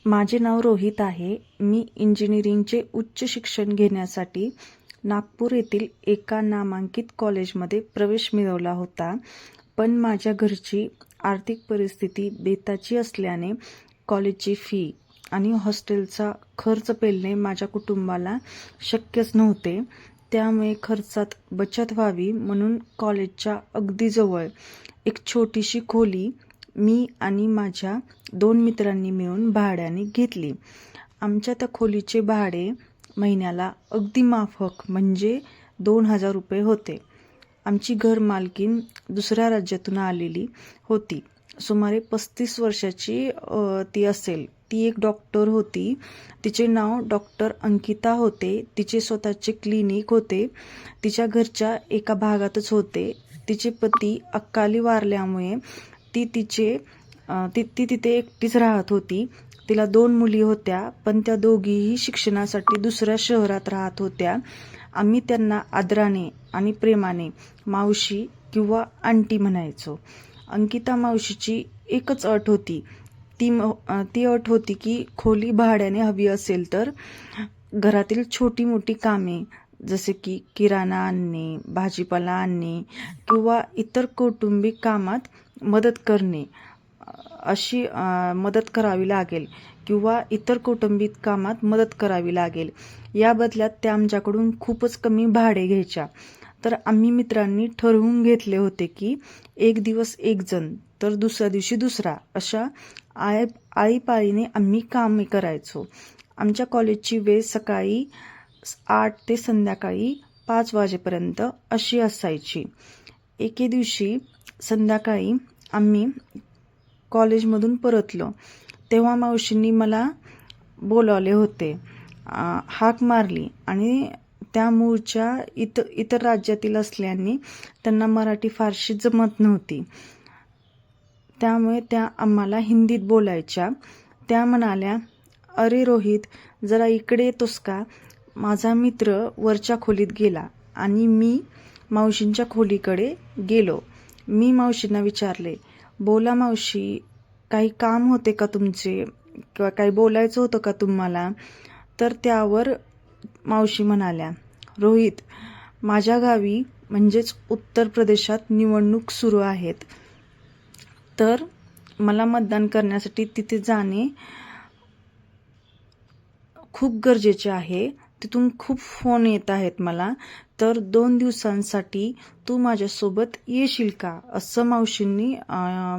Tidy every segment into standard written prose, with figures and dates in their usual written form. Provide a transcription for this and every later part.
माझे नाव रोहित आहे. मी इंजिनिअरिंगचे उच्च शिक्षण घेण्यासाठी नागपूर येथील एका नामांकित कॉलेजमध्ये प्रवेश मिळवला होता. पण माझ्या घरची आर्थिक परिस्थिती बेताची असल्याने कॉलेजची फी आणि हॉस्टेलचा खर्च पेलणे माझ्या कुटुंबाला शक्यच नव्हते. त्यामुळे खर्चात बचत व्हावी म्हणून कॉलेजच्या अगदी जवळ एक छोटीशी खोली मी आणि माझ्या 2 मित्रांनी मिळून भाड्याने घेतली. आमच्या त्या खोलीचे भाडे महिन्याला अगदी माफक म्हणजे 2,000 रुपये होते. आमची घरमालकीण दुसऱ्या राज्यातून आलेली होती. सुमारे 35 वर्षाची ती असेल. ती एक डॉक्टर होती. तिचे नाव डॉक्टर अंकिता होते. तिचे स्वतःचे क्लिनिक होते. तिच्या घरच्या एका भागातच होते. तिचे पती अकाली वारल्यामुळे ती तिथे एकटीच राहत होती. तिला 2 मुली होत्या, पण त्या दोघीही शिक्षणासाठी दुसऱ्या शहरात राहत होत्या. आम्ही त्यांना आदराने आणि प्रेमाने मावशी किंवा आंटी म्हणायचो. अंकिता मावशीची एकच अट होती. ती अट होती की खोली भाड्याने हवी असेल तर घरातील छोटी मोठी कामे जसे की किराणा आणणे, भाजीपाला आणणे किंवा इतर कौटुंबिक कामात मदत करणे अशी मदत करावी लागेल किंवा इतर कौटुंबिक कामात मदत करावी लागेल. या बदल्यात त्या आमच्याकडून खूपच कमी भाडे घ्यायच्या. तर आम्ही मित्रांनी ठरवून घेतले होते की एक दिवस एक जण तर दुसऱ्या दिवशी दुसरा अशा आळीपाळीने आम्ही कामे करायचो. आमच्या कॉलेजची वेळ सकाळी 8 ते संध्याकाळी 5 वाजेपर्यंत अशी असायची. एके दिवशी संध्याकाळी आम्ही कॉलेजमधून परतलो तेव्हा मावशींनी मला बोलावले होते. हाक मारली आणि त्या मूळच्या इतर राज्यातील असल्याने त्यांना मराठी फारशी जमत नव्हती. त्यामुळे त्या आम्हाला हिंदीत बोलायच्या. त्या म्हणाल्या, "अरे रोहित, जरा इकडे येतोस का?" माझा मित्र वरच्या खोलीत गेला आणि मी मावशींच्या खोलीकडे गेलो. मी मावशींना विचारले, "बोला मावशी, काही काम होते का तुमचे किंवा काही बोलायचं होतं का तुम्हाला?" तर त्यावर मावशी म्हणाल्या, "रोहित, माझ्या गावी म्हणजेच उत्तर प्रदेशात निवडणूक सुरू आहेत. तर मला मतदान करण्यासाठी तिथे जाणे खूप गरजेचे आहे. तिथून खूप फोन येत आहेत मला. तर 2 दिवसांसाठी तू माझ्यासोबत येशील का?" असं मावशींनी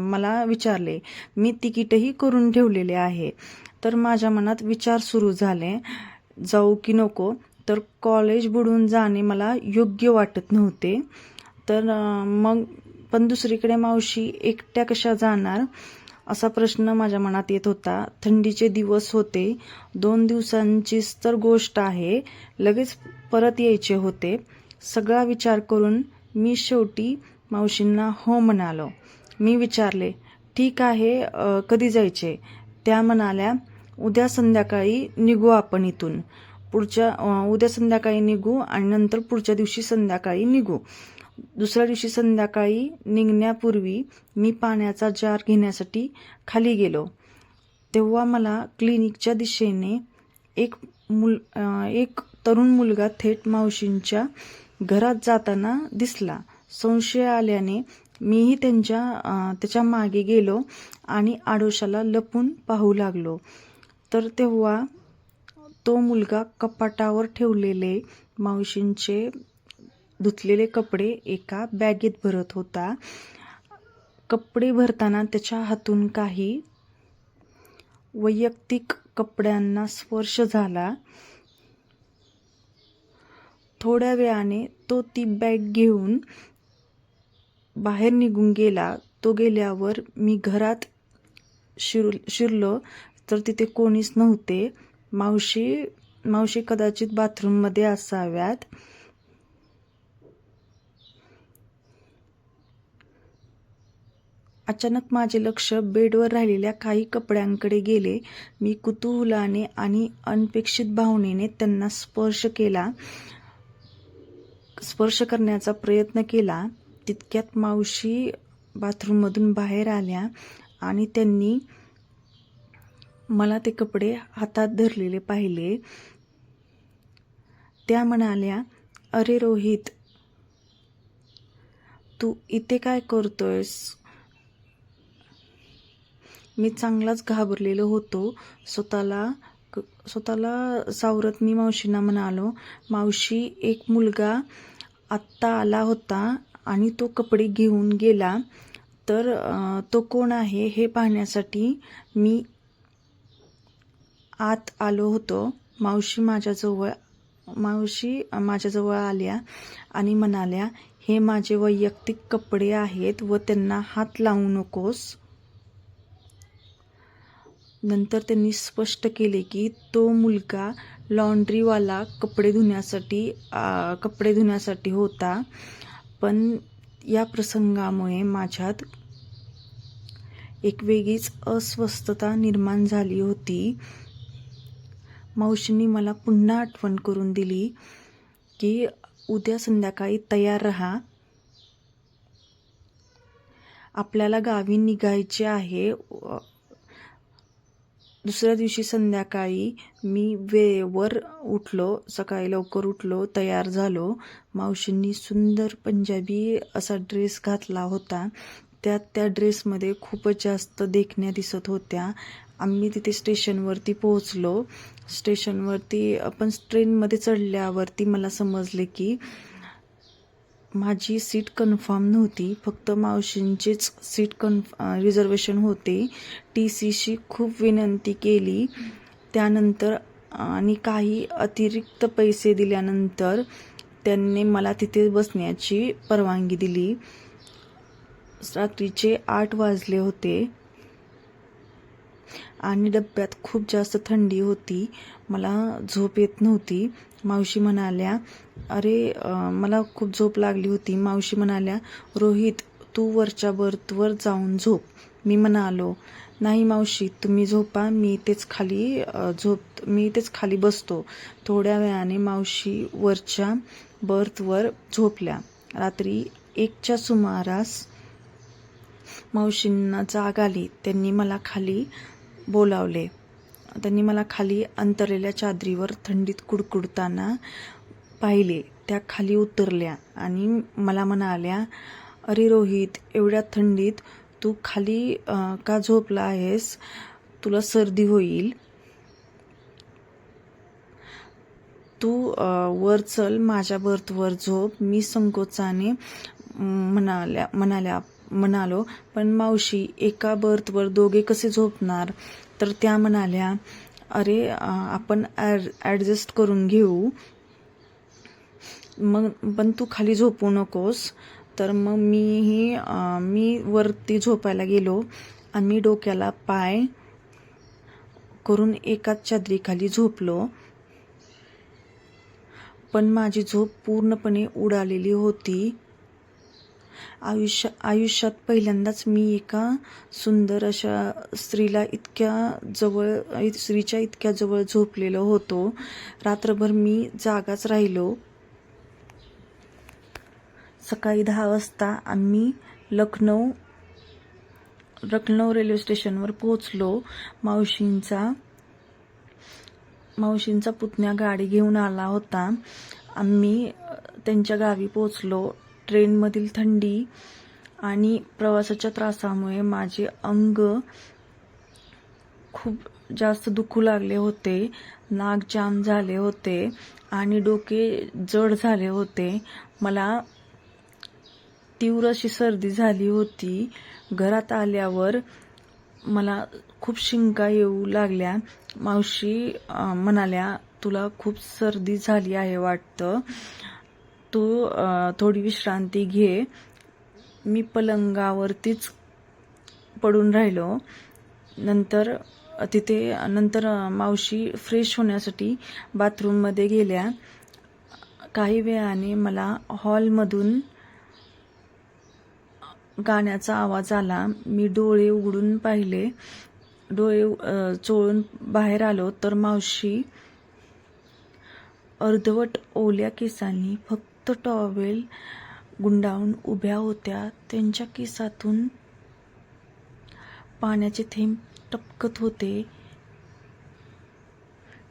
मला विचारले. मी तिकीटही करून ठेवलेले आहे. तर माझ्या मनात विचार सुरू झाले, जाऊ की नको. तर कॉलेज बुडून जाणे मला योग्य वाटत नव्हते. तर पण दुसरीकडे मावशी एकट्या कशा जाणार असा प्रश्न माझ्या मनात येत होता. थंडीचे दिवस होते. 2 दिवसांचीच तर गोष्ट आहे. लगेच परत यायचे होते. सगळा विचार करून मी शेवटी मावशींना हो म्हणालो. मी विचारले, "ठीक आहे, कधी जायचे?" त्या म्हणाल्या, "उद्या संध्याकाळी निघू आपण इथून. उद्या संध्याकाळी निघू आणि नंतर पुढच्या दिवशी संध्याकाळी निघू." दुसऱ्या दिवशी संध्याकाळी निघण्यापूर्वी मी पाण्याचा जार घेण्यासाठी खाली गेलो. तेव्हा मला क्लिनिकच्या दिशेने एक तरुण मुलगा थेट मावशींच्या घरात जाताना दिसला. संशय आल्याने मीही त्याच्या मागे गेलो आणि आडोशाला लपून पाहू लागलो. तर तेव्हा तो मुलगा कपाटावर ठेवलेले मावशींचे धुतलेले कपडे एका बॅगेत भरत होता. कपडे भरताना त्याच्या हातून काही वैयक्तिक कपड्यांना स्पर्श झाला. थोड्या वेळाने तो ती बॅग घेऊन बाहेर निघून गेला. तो गेल्यावर मी घरात शिरलो तर तिथे कोणीच नव्हते. मावशी कदाचित बाथरूममध्ये असाव्यात. अचानक माझे लक्ष बेडवर राहिलेल्या काही कपड्यांकडे गेले. मी कुतूहलाने आणि अनपेक्षित भावनेने त्यांना स्पर्श करण्याचा प्रयत्न केला. तितक्यात मावशी बाथरूममधून बाहेर आल्या आणि त्यांनी मला ते कपडे हातात धरलेले पाहिले. त्या म्हणाल्या, "अरे रोहित, तू इथे काय करतोयस?" मी चांगलाच घाबरलेलो होतो. स्वतःला सावरत मी मावशींना म्हणालो, "मावशी, एक मुलगा आत्ता आला होता आणि तो कपडे घेऊन गेला. तर तो कोण आहे हे पाहण्यासाठी मी आत आलो होतो." मावशी माझ्याजवळ आल्या आणि म्हणाल्या, "हे माझे वैयक्तिक कपडे आहेत व त्यांना हात लावू नकोस." नंतर त्यांनी स्पष्ट केले की तो मुलगा लॉन्ड्रीवाला कपडे धुण्यासाठी होता. पण या प्रसंगामुळे माझ्यात एक वेगळीच अस्वस्थता निर्माण झाली होती. मावशींनी मला पुन्हा आठवण करून दिली की उद्या संध्याकाळी तयार राहा, आपल्याला गावी निघायचे आहे. दुसऱ्या दिवशी संध्याकाळी मी वेळेवर उठलो, सकाळी लवकर उठलो, तयार झालो. मावशींनी सुंदर पंजाबी असा ड्रेस घातला होता. त्या ड्रेसमध्ये खूपच जास्त देखण्या दिसत होत्या. आम्ही तिथे स्टेशनवरती पोहोचलो. स्टेशनवरती आपण ट्रेनमध्ये चढल्यावरती मला समजले की माझी सीट कन्फर्म नव्हती, फक्त मावशींचीच सीट रिझर्वेशन होते. TCशी खूप विनंती केली. त्यानंतर आणि काही अतिरिक्त पैसे दिल्यानंतर त्यांनी मला तिथे बसण्याची परवानगी दिली. रात्रीचे 8 वाजले होते आणि डब्यात खूप जास्त थंडी होती. मला झोप येत नव्हती. मावशी म्हणाल्या, "अरे, मला खूप झोप लागली होती." मावशी म्हणाल्या, "रोहित, तू वरच्या बर्थवर जाऊन झोप." मी म्हणालो, "नाही मावशी, तुम्ही झोपा, मी इथेच खाली बसतो." थोड्या वेळाने मावशी वरच्या बर्थवर झोपल्या. रात्री 1च्या सुमारास मावशींना जाग आली. त्यांनी मला खाली बोलावले. त्यांनी मला खाली अंतरलेल्या चादरीवर थंडीत कुडकुडताना पाहिले. त्या खाली उतरल्या आणि मला म्हणाल्या, "अरे रोहित, एवढ्या थंडीत तू खाली का झोपला आहेस? तुला सर्दी होईल. तू वर चल, माझ्या बर्थवर झोप." मी संकोचाने म्हणालो, "पण मावशी, एका बर्थवर दोघे कसे झोपणार?" तर त्या म्हणाल्या, "अरे, आपण ॲडजस्ट करून घेऊ, मग पण तू खाली झोपू नकोस." तर मग मी वरती झोपायला गेलो आणि मी डोक्याला पाय करून एकाच चादरीखाली झोपलो. पण माझी झोप पूर्णपणे उडालेली होती. आयुष्यात पहिल्यांदाच मी एका सुंदर अशा स्त्रीच्या इतक्या जवळ झोपलेलो होतो. रात्रभर मी जागाच राहिलो. सकाळी 10 वाजता आम्ही लखनौ रेल्वे स्टेशनवर पोहोचलो. मावशींचा पुतण्या गाडी घेऊन आला होता. आम्ही त्यांच्या गावी पोहोचलो. ट्रेनमधील थंडी आणि प्रवासाच्या त्रासामुळे माझे अंग खूप जास्त दुखू लागले होते. नाक जाम झाले होते आणि डोके जड झाले होते. मला तीव्र अशी सर्दी झाली होती. घरात आल्यावर मला खूप शिंका येऊ लागल्या. मावशी म्हणाल्या, "तुला खूप सर्दी झाली आहे वाटतं, तू थोडी विश्रांती घे." मी पलंगावरतीच पडून राहिलो. नंतर मावशी फ्रेश होण्यासाठी बाथरूममध्ये गेल्या. काही वेळाने मला हॉलमधून गाण्याचा आवाज आला. मी डोळे उघडून पाहिले. डोळे चोळून बाहेर आलो तर मावशी अर्धवट ओल्या केसांनी फक्त टॉवेल गुंडाळून उभ्या होत्या. त्यांच्या केसातून पाण्याचे थेंब टपकत होते.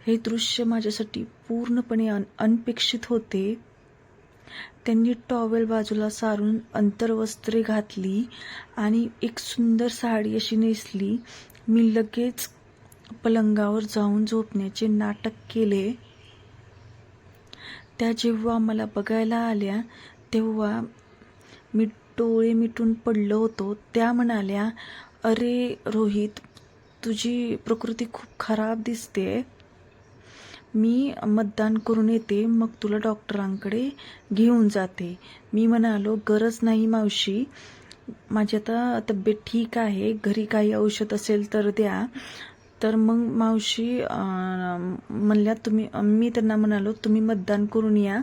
हे दृश्य माझ्यासाठी पूर्णपणे अनपेक्षित होते. त्यांनी टॉवेल बाजूला सारून अंतर्वस्त्रे घातली आणि एक सुंदर साडी अशी नेसली. मी लगेच पलंगावर जाऊन झोपण्याचे नाटक केले. त्या जेव्हा मला बघायला आल्या तेव्हा मी डोळे मिटून पडलो होतो. त्या म्हणाल्या, "अरे रोहित, तुझी प्रकृती खूप खराब दिसते. मी मतदान करून येते, मग तुला डॉक्टरांकडे घेऊन जाते." मी म्हणालो, "गरज नाही मावशी, माझी आता तब्येत ठीक आहे. घरी काही औषध असेल तर द्या." तर मग मावशी म्हणल्या, मी त्यांना म्हणालो, "तुम्ही मतदान करून या."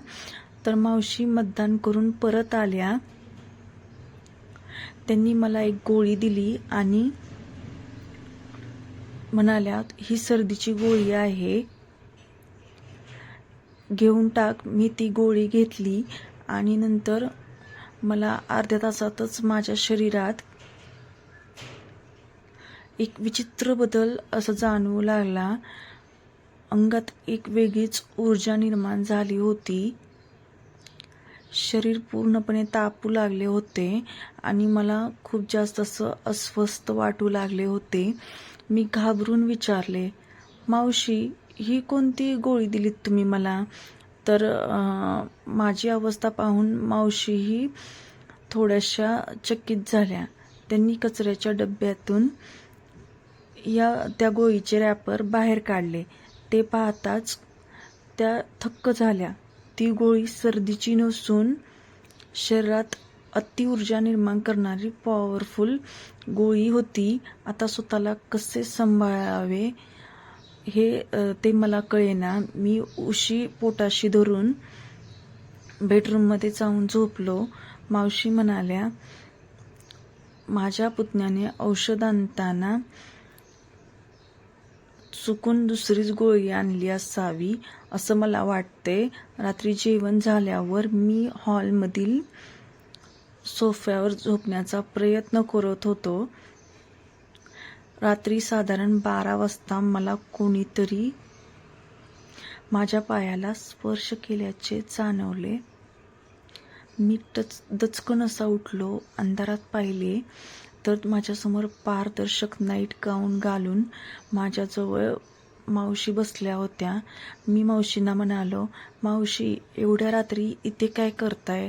तर मावशी मतदान करून परत आल्या. त्यांनी मला एक गोळी दिली आणि म्हणाल्या, "ही सर्दीची गोळी आहे, घेऊन टाक." मी ती गोळी घेतली आणि नंतर मला अर्ध्या तासातच माझ्या शरीरात एक विचित्र बदल असं जाणवू लागला. अंगात एक वेगळीच ऊर्जा निर्माण झाली होती. शरीर पूर्णपणे तापू लागले होते आणि मला खूप जास्त असं अस्वस्थ वाटू लागले होते. मी घाबरून विचारले, "मावशी, ही कोणती गोळी दिलीत तुम्ही मला?" तर माझी अवस्था पाहून मावशीही थोड्याशा चकित झाल्या. त्यांनी कचऱ्याच्या डब्यातून त्या गोळीचे रॅपर बाहेर काढले. ते पाहताच त्या थक्क झाल्या. ती गोळी सर्दीची नसून शरीरात अतिऊर्जा निर्माण करणारी पॉवरफुल गोळी होती. आता स्वतःला कसे सांभाळावे ते मला कळेना. मी उशी पोटाशी धरून बेडरूममध्ये जाऊन झोपलो. मावशी म्हणाल्या, "माझ्या पुतण्याने औषध आणताना चुकून दुसरीच गोळी आणली असावी असं मला वाटते." रात्री जेवण झाल्यावर मी हॉलमधील सोफ्यावर झोपण्याचा प्रयत्न करत होतो. रात्री साधारण 12 वाजता मला कोणीतरी माझ्या पायाला स्पर्श केल्याचे जाणवले. मी दचकन असा उठलो. अंधारात पाहिले तर माझ्यासमोर पारदर्शक नाईट गाऊन घालून माझ्याजवळ मावशी बसल्या होत्या. मी मावशींना म्हणालो, "मावशी, एवढ्या रात्री इथे काय करताय?"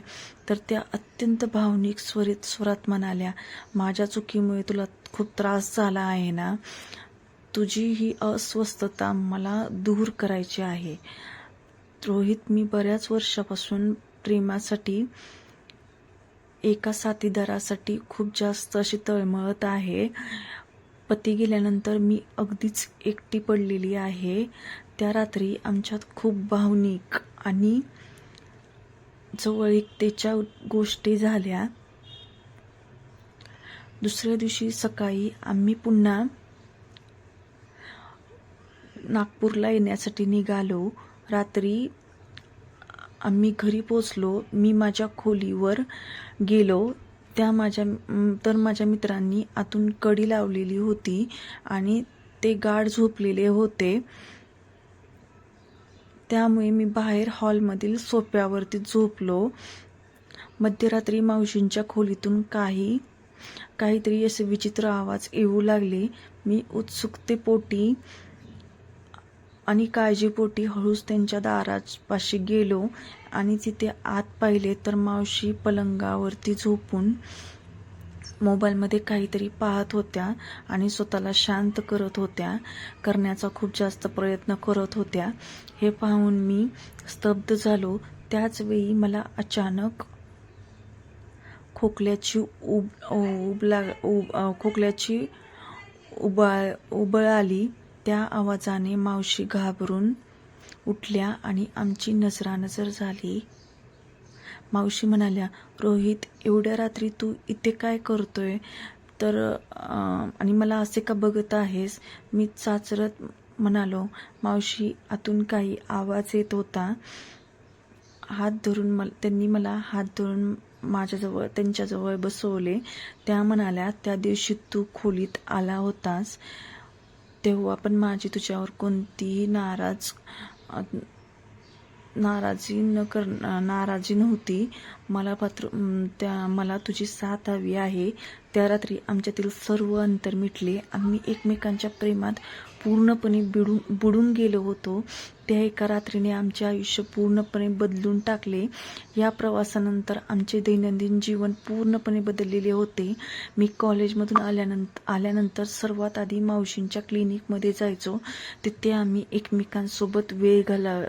तर त्या अत्यंत भावनिक स्वरात म्हणाल्या, "माझ्या चुकीमुळे तुला खूप त्रास झाला आहे ना? तुझी ही अस्वस्थता मला दूर करायची आहे." रोहित, मी बऱ्याच वर्षापासून प्रेमासाठी, एका साथीदारासाठी खूप जास्त अशी तळमळत आहे. पती गेल्यानंतर मी अगदीच एकटी पडलेली आहे. त्या रात्री आमच्यात खूप भावनिक आणि जवळीकतेच्या गोष्टी झाल्या. दुसऱ्या दिवशी सकाळी आम्ही पुन्हा नागपूरला येण्यासाठी निघालो. रात्री आम्ही घरी पोचलो. मी माझ्या खोलीवर गेलो. माझ्या मित्रांनी आतून कडी लावलेली होती आणि ते गाढ झोपलेले होते. त्यामुळे मी बाहेर हॉलमधील सोफ्यावरती झोपलो. मध्यरात्री मावशींच्या खोलीतून काहीतरी असे विचित्र आवाज येऊ लागले. मी उत्सुकतेपोटी आणि काळजीपोटी हळूच त्यांच्या दारापाशी गेलो आणि तिथे आत पाहिले तर मावशी पलंगावरती झोपून मोबाईलमध्ये काहीतरी पाहत होत्या आणि स्वतःला शांत करण्याचा खूप जास्त प्रयत्न करत होत्या. हे पाहून मी स्तब्ध झालो. त्याच वेळी मला अचानक खोकल्याची उबळ आली. त्या आवाजाने मावशी घाबरून उठल्या आणि आमची नजरानजर झाली. मावशी म्हणाल्या, "रोहित, एवढ्या रात्री तू इथे काय करतोय? तर आणि मला असे का बघत आहेस?" मी चाचरत म्हणालो, "मावशी, आतून काही आवाज येत होता." त्यांनी मला हात धरून त्यांच्याजवळ बसवले. त्या म्हणाल्या, "त्या दिवशी तू खोलीत आला होतास तेव्हा पण माझी तुझ्यावर कोणतीही नाराजी नव्हती. मला तुझी साथ हवी आहे. त्या रात्री आमच्यातील सर्व अंतर मिटले. आम्ही एकमेकांच्या प्रेमात पूर्णपणे बुडून गेलो होतो. त्या एका रात्रीने आमचे आयुष्य पूर्णपणे बदलून टाकले. या प्रवासानंतर आमचे दैनंदिन जीवन पूर्णपणे बदललेले होते. मी कॉलेजमधून आल्यानंतर सर्वात आधी मावशींच्या क्लिनिकमध्ये जायचो. तिथे आम्ही एकमेकांसोबत वेळ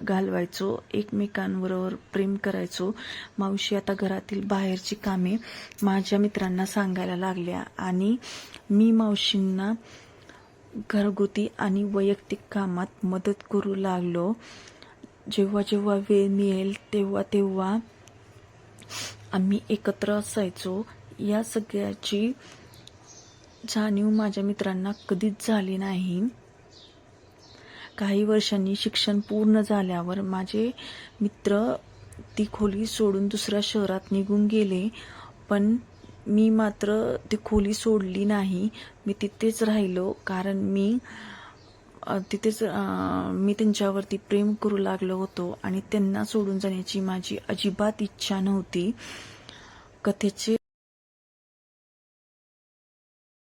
घालवायचो, एकमेकांबरोबर प्रेम करायचो. मावशी आता घरातील बाहेरची कामे माझ्या मित्रांना सांगायला लागल्या आणि मी मावशींना घरगुती आणि वैयक्तिक कामात मदत करू लागलो. जेव्हा जेव्हा वेळ मिळेल तेव्हा आम्ही एकत्र असायचो. या सगळ्याची जाणीव माझ्या मित्रांना कधीच झाली नाही. काही वर्षांनी शिक्षण पूर्ण झाल्यावर माझे मित्र ती खोली सोडून दुसऱ्या शहरात निघून गेले, पण मी मात्र ती खोली सोडली नाही. मी तिथेच राहिलो, कारण मी त्यांच्यावरती प्रेम करू लागलो होतो आणि त्यांना सोडून जाण्याची माझी अजिबात इच्छा नव्हती. कथेचे